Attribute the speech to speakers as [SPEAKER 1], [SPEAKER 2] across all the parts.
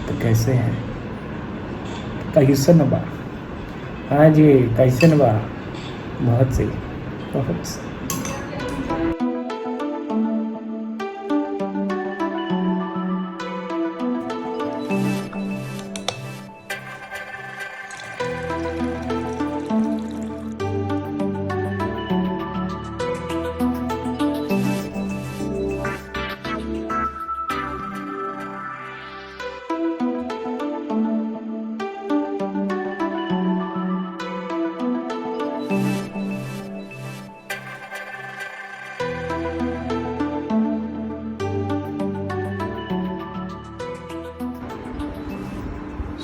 [SPEAKER 1] तो कैसे हैं? कैसन बा? हाँ जी, कैसन बा? बहुत सही, बहुत सही।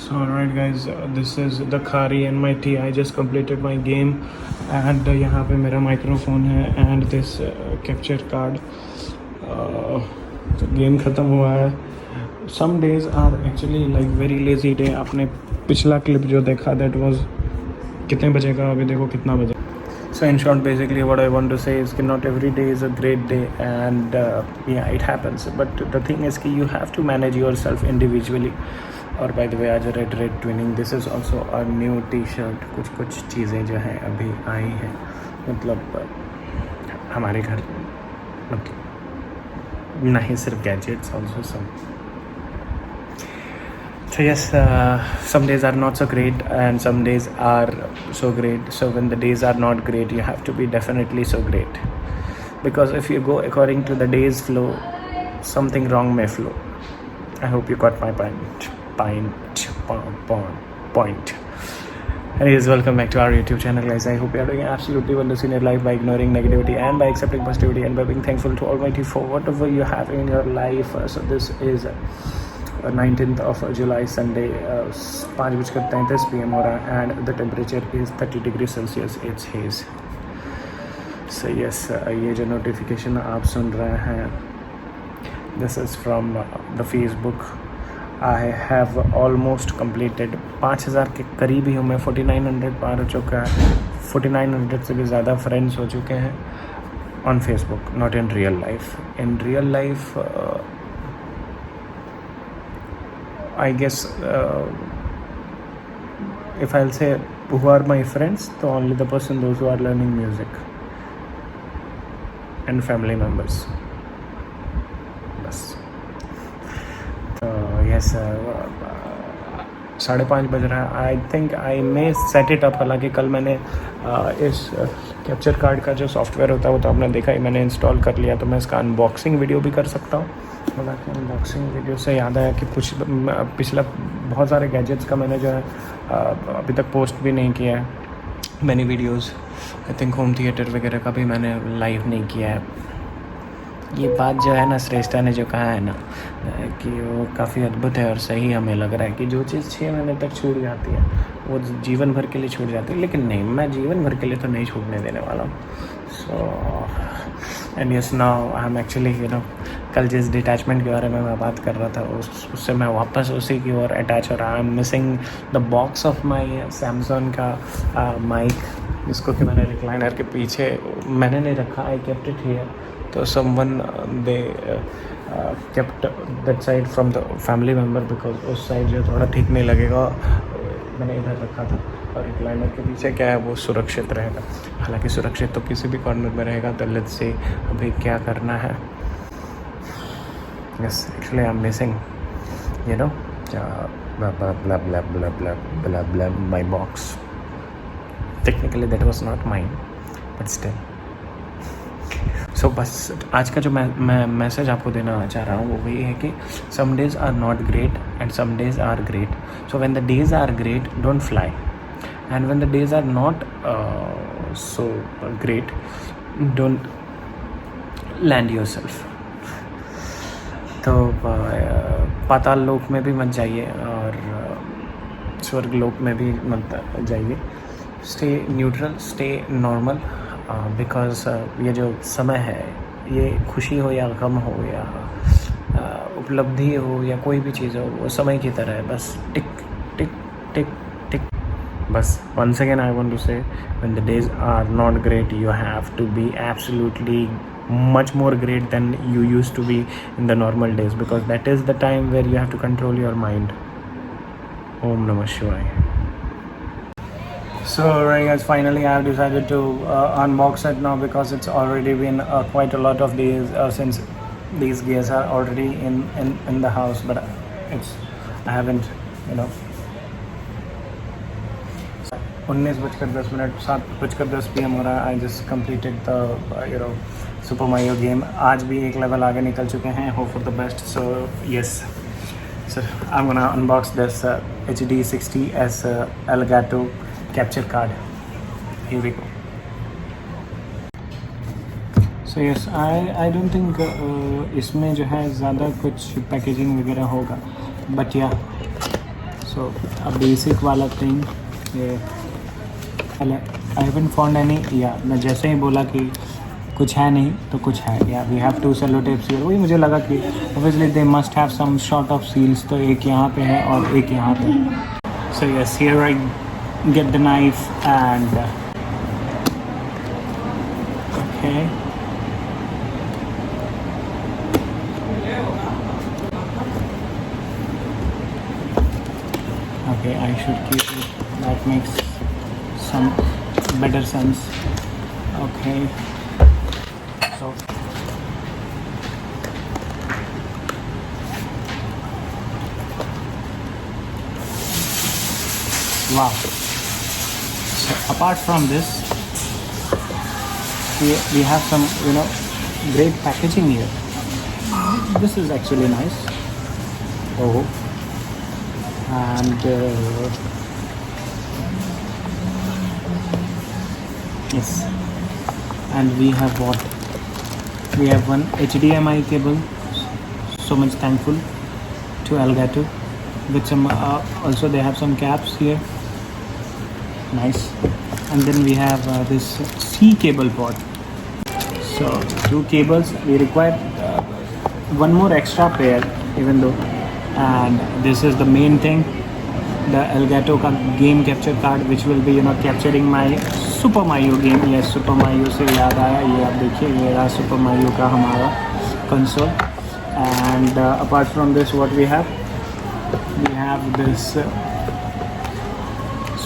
[SPEAKER 1] So alright guys, this is the Khari and my tea. I just completed my game and यहाँ पे मेरा माइक्रोफोन है and this capture card. Game ख़त्म हुआ है. Some days are actually like very lazy day. आपने पिछला क्लिप जो देखा that was कितने बजे का, अभी देखो कितना बजे. So in short, basically what I want to say is that not every day is a great day and yeah, it happens. But the thing is that you have to manage yourself individually. और by the way आज red twinning, this is also a new T shirt. कुछ चीज़ें जो हैं अभी आई हैं, मतलब हमारे घर, मतलब नहीं सिर्फ gadgets, also some. So yes, some days are not so great and some days are so great. So when the days are not great, you have to be definitely so great. Because if you go according to the day's flow, something wrong may flow. I hope you got my point. Anyways, welcome back to our YouTube channel, guys. I hope you are doing absolutely wonders in your life by ignoring negativity and by accepting positivity and by being thankful to Almighty for whatever you have in your life. So this is 19th of July, Sunday. 5:33 PM हो रहा है and the temperature is 30 degrees Celsius. It's haze. So yes, ये जो notification आप सुन रहे हैं, this is from the Facebook. I have almost completed 5000 के करीब ही हूँ मैं. 4900 पार हो चुका है. 4900 से भी ज़्यादा फ्रेंड्स हो चुके हैं on Facebook, not in real life. In real life, I guess if I'll say who are my friends, so only the person those who are learning music and family members. बस. तो yes, 5:30 बज रहा है. I think I may set it up. हालांकि कल मैंने इस capture card का जो सॉफ्टवेयर होता है वो तो आपने देखा ही, मैंने इंस्टॉल कर लिया. तो मैं इसका अनबॉक्सिंग वीडियो भी कर सकता हूँ. हालांकि अनबॉक्सिंग वीडियो से याद आया कि कुछ पिछला बहुत सारे गैजेट्स का मैंने जो है अभी तक पोस्ट भी नहीं किया है. Many videos, I think home theatre वगैरह का भी मैंने लाइव नहीं किया है. ये बात जो है ना, श्रेष्ठा ने जो कहा है ना कि वो काफ़ी अद्भुत है और सही हमें लग रहा है कि जो चीज़ 6 महीने तक छूट जाती है वो जीवन भर के लिए छूट जाती है. लेकिन नहीं, मैं जीवन भर के लिए तो नहीं छूटने देने वाला हूँ. So and yes, now I am actually कल जिस डिटैचमेंट के बारे में मैं बात कर रहा था उससे मैं वापस उसी की ओर अटैच हो रहा. I am missing the box of my Samsung का माइक, जिसको कि मैंने रिक्लाइनर के पीछे मैंने नहीं रखा. I kept it here. तो someone they kept that side from the family member because उस साइड जो थोड़ा ठीक नहीं लगेगा, मैंने इधर रखा था. और रिक्लाइनर के पीछे क्या है, वो सुरक्षित रहेगा. हालांकि सुरक्षित तो किसी भी कॉर्नर में रहेगा. तो लेट्स से अभी क्या करना है. Yes, actually I am missing my box. Technically that was not mine, but still. सो बस आज का जो मैं मैसेज आपको देना चाह रहा हूँ वो वही है कि some days are not great and some days are great. So when the days are great, don't fly. And when the days are not so great, don't land yourself. तो पाताल लोक में भी मत जाइए और स्वर्ग लोक में भी मत जाइए. Stay neutral, stay normal. Because ये जो समय है, ये खुशी हो या गम हो या उपलब्धि हो या कोई भी चीज़ हो, वो समय की तरह है. बस टिक टिक टिक टिक. बस once again I want to say, when the days are not great, you have to be absolutely much more great than you used to be in the normal days, because that is the time where you have to control your mind. Om Namah Shivaya. So right guys, finally I have decided to unbox it now because it's already been quite a lot of days since these gears are already in the house, but I haven't, 19:10 7:10 PM हो रहा है. I just completed the Super Mario game. आज भी एक level आगे निकल चुके हैं. Hope for the best. So yes, so I'm gonna unbox this HD60S Elgato capture card. Here we go. So yes, I don't think इसमें जो है ज़्यादा कुछ पैकेजिंग वगैरह होगा, but yeah, so a basic वाला thing. I haven't found any. Yeah, मैं जैसे ही बोला कि कुछ है नहीं तो कुछ है. Yeah, we have 2 cello tapes here. वही मुझे लगा कि obviously they must have some sort of seals, तो एक यहाँ पे है और एक यहाँ पे. So yes, here I get the knife and okay. Okay, I should keep it. That makes some better sense. Okay, so wow. So apart from this, we have some great packaging here. This is actually nice. Oh, and yes, and we have what? We have one HDMI cable. So much thankful to Elgato. With some also they have some caps here. Nice. And then we have this C cable port. So 2 cables. We require one more extra pair, even though. And this is the main thing, the Elgato game capture card, which will be capturing my Super Mario game. Yes, Super Mario से याद आया, ये आप देखिए, ये रहा Super Mario का हमारा console. And apart from this, what we have this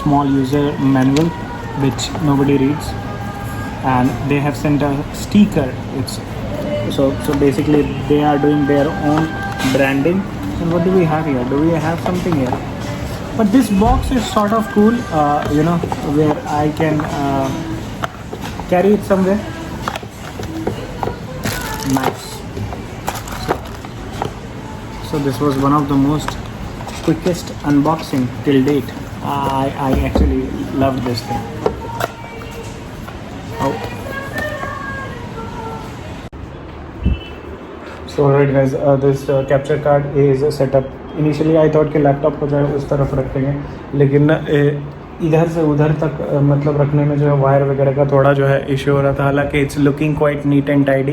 [SPEAKER 1] small user manual which nobody reads, and they have sent a sticker. It's so basically they are doing their own branding. And what do we have here? Do we have something here? But this box is sort of cool, where I can carry it somewhere. Nice. So this was one of the most quickest unboxing till date. I actually loved this thing. Oh. So alright guys, this capture card is set up. Initially I thought कि laptop को जो है उस तरफ रखेंगे, लेकिन इधर से उधर तक मतलब रखने में जो है वायर वगैरह का थोड़ा जो है इशू हो रहा था. हालांकि it's looking quite neat and tidy.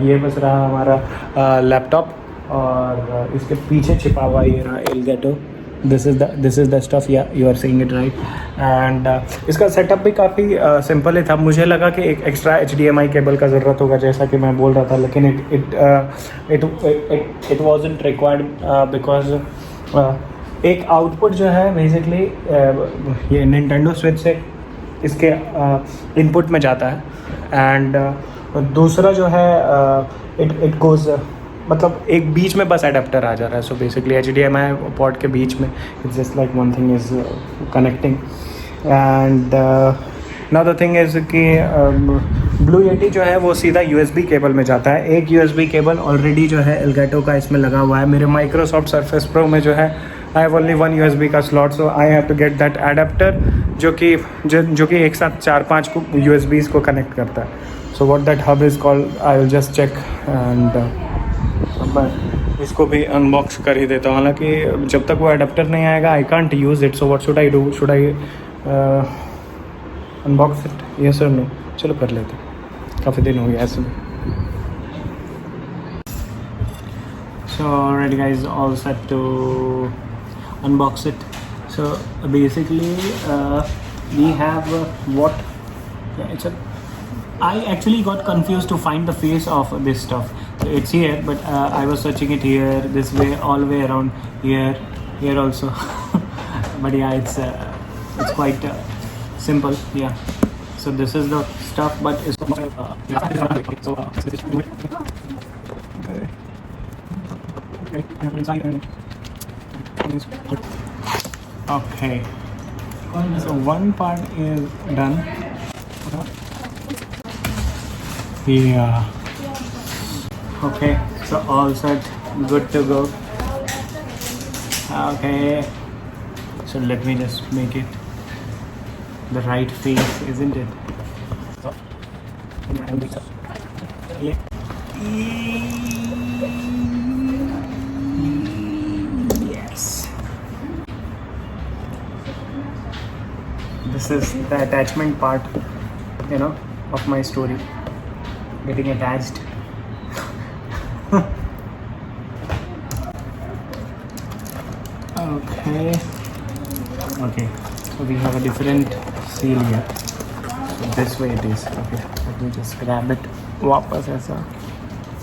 [SPEAKER 1] ये बस रहा हमारा लैपटॉप, और इसके पीछे छिपा हुआ ये रहा Elgato. This is the stuff. Yeah you are saying it right. And इसका सेटअप भी काफ़ी सिंपल ही था. मुझे लगा कि एक एक्स्ट्रा HDMI केबल का ज़रूरत होगा, जैसा कि मैं बोल रहा था, लेकिन इट वाजंट रिक्वायर्ड बिकॉज एक आउटपुट जो है बेसिकली ये Nintendo Switch से इसके इनपुट में जाता है, एंड दूसरा जो है इट गोज़, मतलब एक बीच में बस एडेप्टर आ जा रहा है. सो बेसिकली HDMI पोर्ट के बीच में it's just like one thing is connecting. And now the thing is कि Blue Yeti जो है वो सीधा USB केबल में जाता है. एक USB केबल ऑलरेडी जो है Elgato का इसमें लगा हुआ है. मेरे Microsoft Surface Pro में जो है आई हैव ओनली 1 USB का slot, so I have to get that adapter जो कि एक साथ 4-5 को USBs को कनेक्ट करता है. So what that hub is called, I will just check. And मैं इसको भी अनबॉक्स कर ही देता हूँ. हालांकि जब तक वो एडेप्टर नहीं आएगा I can't use it. So what should I do? Should I unbox it? Yes और नो? चलो कर लेते हैं, काफ़ी दिन हो गया ऐसे में. So alright guys, all set to unbox it. So basically we have what it's a, I actually got confused to find the face of this stuff. It's here, but I was searching it here, this way, all the way around, here also. but yeah, it's quite simple. Yeah. So this is the stuff, but it's okay. So one part is done. Yeah. Okay. So all set, good to go. Okay. So let me just make it the right face, isn't it? Yes. This is the attachment part, of my story. Getting attached. Okay. So we have a different seal here. So this way it is. Okay. Let me just grab it. Wapas aisa.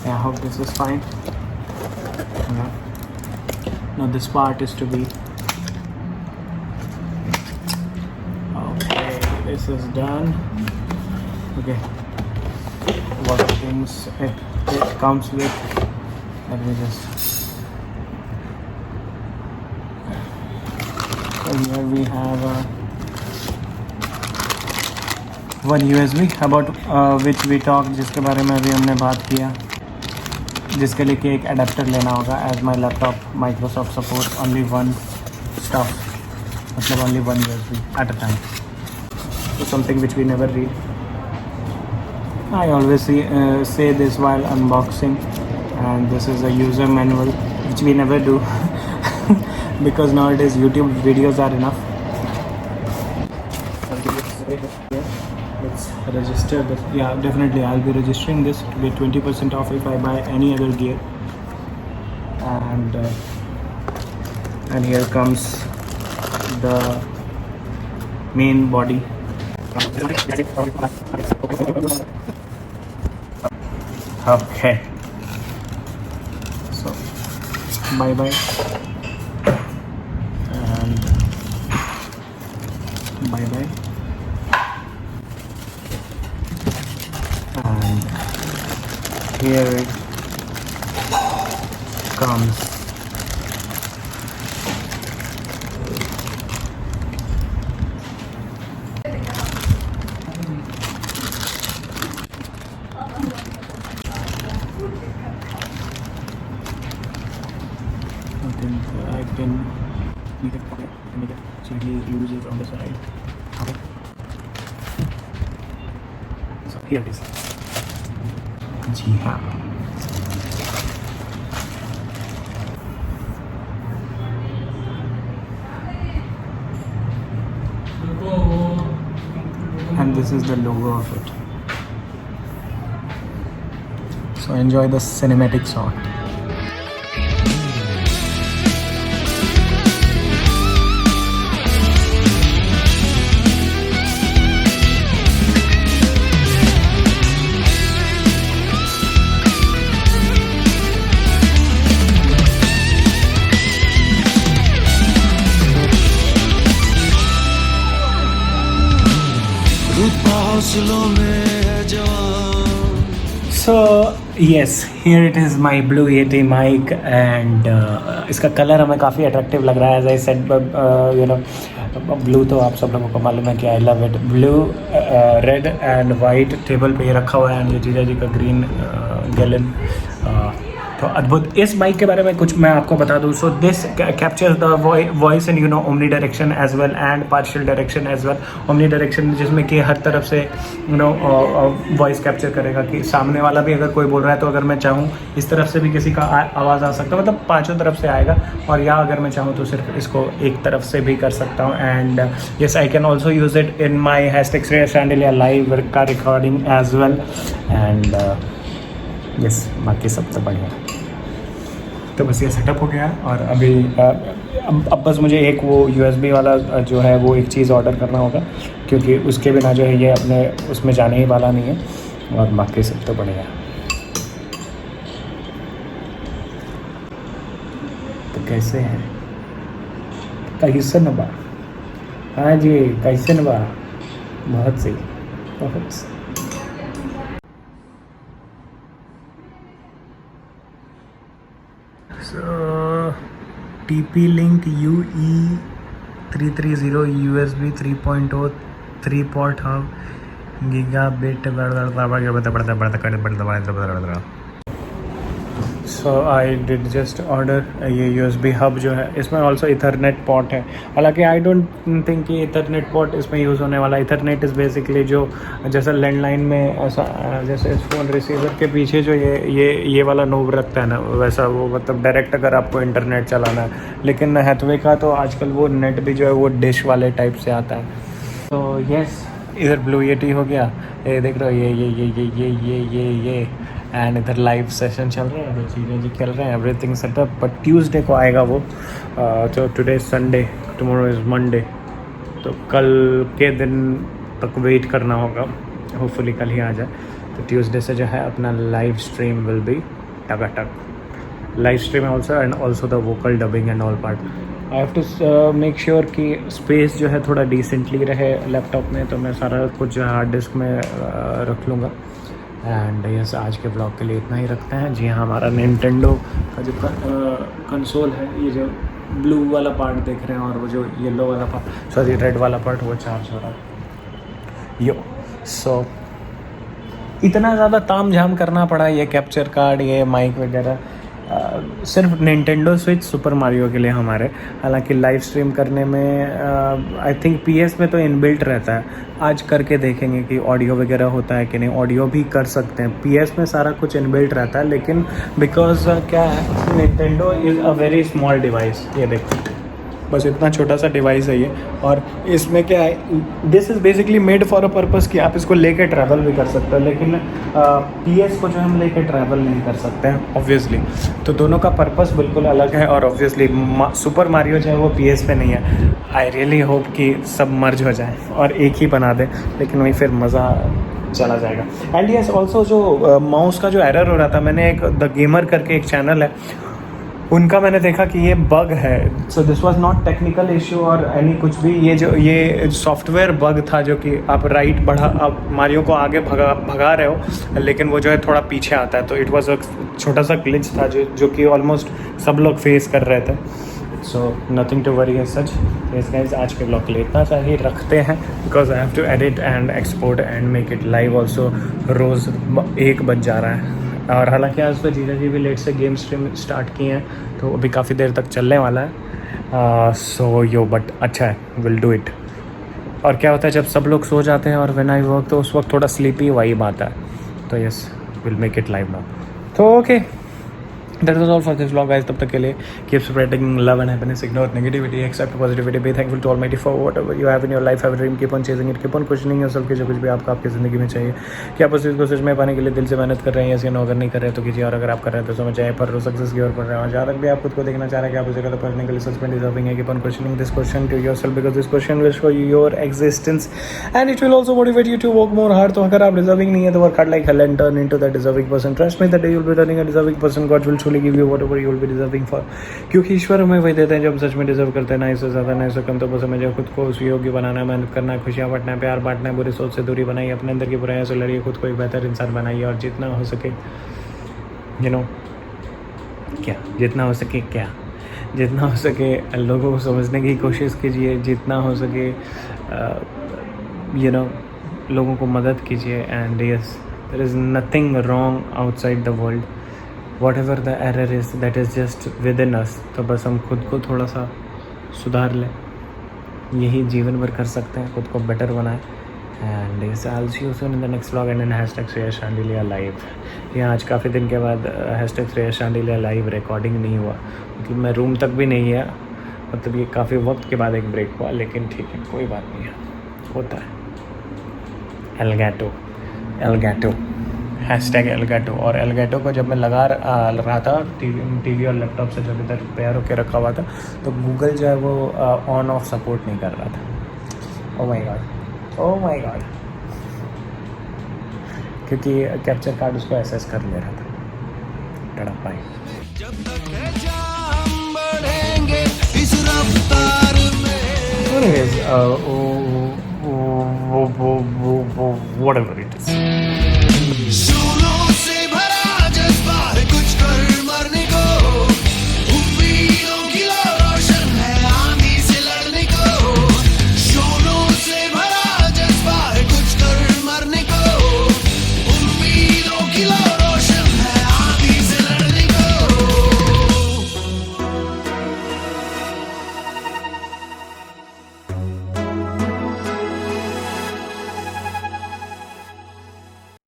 [SPEAKER 1] I hope this is fine. Yeah. Now this part is to be. Okay. This is done. Okay. What things it comes with. Let me just. So here we have one USB about which we talked, जिसके बारे में अभी हमने बात किया, जिसके लिए कि एक अडेप्टर लेना होगा. As my laptop Microsoft supports only one stuff, मतलब only one USB at a time. So something which we never read. I always say this while unboxing, and this is a user manual which we never do. Because nowadays YouTube videos are enough. Let's register this. Yeah, definitely I'll be registering this to get 20% off if I buy any other gear. And here comes the main body. Okay. So bye bye. Bye-bye. And here it comes. I can make it so he uses on the side. Okay. So here it is. जी हाँ. And this is the logo of it. So enjoy the cinematic shot. So yes, here it is my Blue Yeti mic, and इसका colour हमें काफ़ी attractive लग रहा है. As I said, blue तो आप सब लोगों को मालूम है कि I love it. Blue, red and white table पे ये रखा हुआ है, एंड ये जीजा जी का ग्रीन गैलन. तो अद्भुत. इस माइक के बारे में कुछ मैं आपको बता दूं. So this captures the voice in omni direction as well and partial direction as well. Omni direction जिसमें कि हर तरफ से वॉइस कैप्चर करेगा, कि सामने वाला भी अगर कोई बोल रहा है तो अगर मैं चाहूँ इस तरफ से भी किसी का आवाज़ आ सकता है, मतलब पांचों तरफ से आएगा. और या अगर मैं चाहूँ तो सिर्फ इसको एक तरफ से भी कर सकता हूँ. And yes, I can also use it in my hashtag Shandilya live का recording as well. And yes, बाकी सब तो बढ़िया. तो बस ये सेटअप हो गया. और अभी अब बस मुझे एक वो USB वाला जो है वो एक चीज़ ऑर्डर करना होगा, क्योंकि उसके बिना जो है ये अपने उसमें जाने ही वाला नहीं है. और बाकी सब तो बढ़िया. तो कैसे हैं? कैसे नंबर हाँ जी, कैसन बा? बहुत सही, बहुत सही। So TP-Link UE330 USB 3.0 3 port hub gigabit so I did just order ये USB हब जो है, इसमें ऑल्सो इथरनेट पोर्ट है। हालांकि आई डोंट थिंक कि इथरनेट पोर्ट इसमें यूज़ होने वाला। इथरनेट इज़ बेसिकली जो जैसा लैंडलाइन में ऐसा जैसे फ़ोन रिसीवर के पीछे जो ये वाला नोब रखता है ना, वैसा वो मतलब डायरेक्ट अगर आपको इंटरनेट चलाना है। लेकिन हैथवे का तो आजकल वो नेट भी जो है वो डिश वाले टाइप से आता है। तो यस, इधर ब्लू येटी हो गया, ये देख रहे हो, ये एंड इधर लाइव सेशन चल रहे हैं, जो चीज़ें जी चल रहे हैं, एवरीथिंग सेटअप। बट ट्यूसडे को आएगा वो, तो today Sunday, tomorrow is Monday, तो कल के दिन तक वेट करना होगा, होपफुली कल ही आ जाए। तो ट्यूसडे से जो है अपना लाइव स्ट्रीम विल बी टकाटक, live stream also and also the vocal dubbing and all part. I have to make sure कि स्पेस जो है थोड़ा डिसेंटली रहे लैपटॉप में, तो मैं सारा कुछ जो है हार्ड डिस्क में रख लूँगा। एंड यस, आज के ब्लॉग के लिए इतना ही रखते हैं। जी हाँ, हमारा निंटेंडो का जो कंसोल है, ये जो ब्लू वाला पार्ट देख रहे हैं और वो जो येलो वाला पार्ट, सॉरी रेड वाला पार्ट, वो चार्ज हो रहा है। यो सो इतना ज़्यादा ताम झाम करना पड़ा, ये कैप्चर कार्ड, ये माइक वगैरह, सिर्फ निंटेंडो स्विच सुपर मारियो के लिए हमारे। हालांकि लाइव स्ट्रीम करने में आई थिंक PS में तो इनबिल्ट रहता है, आज करके देखेंगे कि ऑडियो वगैरह होता है कि नहीं। ऑडियो भी कर सकते हैं, PS में सारा कुछ इनबिल्ट रहता है, लेकिन बिकॉज क्या है, Nintendo is a very small device. ये देखो, बस इतना छोटा सा डिवाइस है ये, और इसमें क्या है, this is basically made for a purpose कि आप इसको लेके ट्रैवल भी कर सकते हो, लेकिन PS को जो हम लेके ट्रैवल नहीं कर सकते हैं ऑब्वियसली। तो दोनों का पर्पज़ बिल्कुल अलग है, और ऑब्वियसली सुपर मारियो जो है वो PS पे नहीं है। आई रियली होप कि सब मर्ज हो जाए और एक ही बना दे, लेकिन वही फिर मज़ा चला जाएगा। एंड यस, ऑल्सो जो माउस का जो एरर हो रहा था, मैंने एक द गेमर करके एक चैनल है, उनका मैंने देखा कि ये बग है। So this was not technical issue और एनी कुछ भी, ये सॉफ्टवेयर बग था, जो कि आप आप मारियो को आगे भगा रहे हो, लेकिन वो जो है थोड़ा पीछे आता है। तो इट वाज अ छोटा सा ग्लिच था जो कि ऑलमोस्ट सब लोग फेस कर रहे थे। So nothing to worry as such. Yes guys, आज के ब्लॉग के लिए इतना सा ही रखते हैं, because I have to edit and export and make it live also. रोज़ 1 बज जा रहा है, और हालांकि आज तो जीजा जी भी लेट से गेम स्ट्रीम स्टार्ट किए हैं, तो अभी काफ़ी देर तक चलने वाला है। सो यो बट अच्छा है, विल डू इट। और क्या होता है, जब सब लोग सो जाते हैं और व्हेन आई वर्क, तो उस वक्त थोड़ा स्लीपी वाइब आता है। तो yes, will make it live now. तो okay, that was all for this vlog guys. तब तक के लिए keep spreading love and happiness, ignore negativity, accept positivity, be thankful to Almighty for whatever you have in your life, have a dream, keep on chasing it, keep on questioning yourself कि जो कुछ भी आपको आपकी ज़िंदगी में चाहिए, कि आप उस चीज़ को सच में पाने के लिए दिल से मेहनत कर रहे हैं, या नो अगर नहीं कर रहे हैं तो कीजिए, और अगर आप कर रहे हैं तो समझ जाए पर सक्सेस की ओर बढ़ रहे हैं। और जहाँ तक भी आप खुद को देखना चाह रहे हैं कि आप उस जगह तक पहुँचने के लिए सच में डिजर्विंग है, keep on questioning this question to yourself, because this question will show you your existence and it will also motivate you to work more hard. तो अगर आप डिजर्विंग नहीं है तो work hard like hell and turn into that deserving person. Trust me, the day you'll be turning a deserving person, God will truly give you whatever you will be deserving for. क्योंकि ईश्वर हमें वही देते हैं जब सच में deserve करते हैं, ना इससे ज़्यादा ना इससे कम। तो बस हमें जो खुद को उस योग्य बनाना है, मेहनत करना है, खुशियाँ बांटना है, प्यार बांटना है, बुरी सोच से दूरी बनाइए, अपने अंदर की बुराइयों से लड़िए, खुद को एक बेहतर इंसान बनाइए, और जितना हो सके जितना हो सके लोगों को समझने की कोशिश कीजिए, जितना हो सके लोगों को मदद कीजिए। And yes, there is nothing wrong outside the world, whatever the error is, that is just within us. तो बस हम खुद को थोड़ा सा सुधार लें, यही जीवन भर कर सकते हैं, खुद को बेटर बनाएं। And yes, I'll see you soon in the next vlog and in #ShreyasShandilia live। ये आज काफ़ी दिन के बाद #ShreyasShandilia live रिकॉर्डिंग नहीं हुआ, मतलब मैं रूम तक भी नहीं गया, मतलब ये काफ़ी वक्त के बाद एक ब्रेक हुआ, लेकिन ठीक है, कोई बात नहीं है, होता है। एलगैटो #एलगैटो। और एलगैटो को जब मैं लगा रहा था टीवी और लैपटॉप से जब इधर पेयर होकर रखा हुआ था, तो गूगल जो है वो ऑन ऑफ सपोर्ट नहीं कर रहा था। ओ माय गॉड, क्योंकि कैप्चर कार्ड उसको एसेस कर ले रहा था। टड़प पाई। Anyways what ever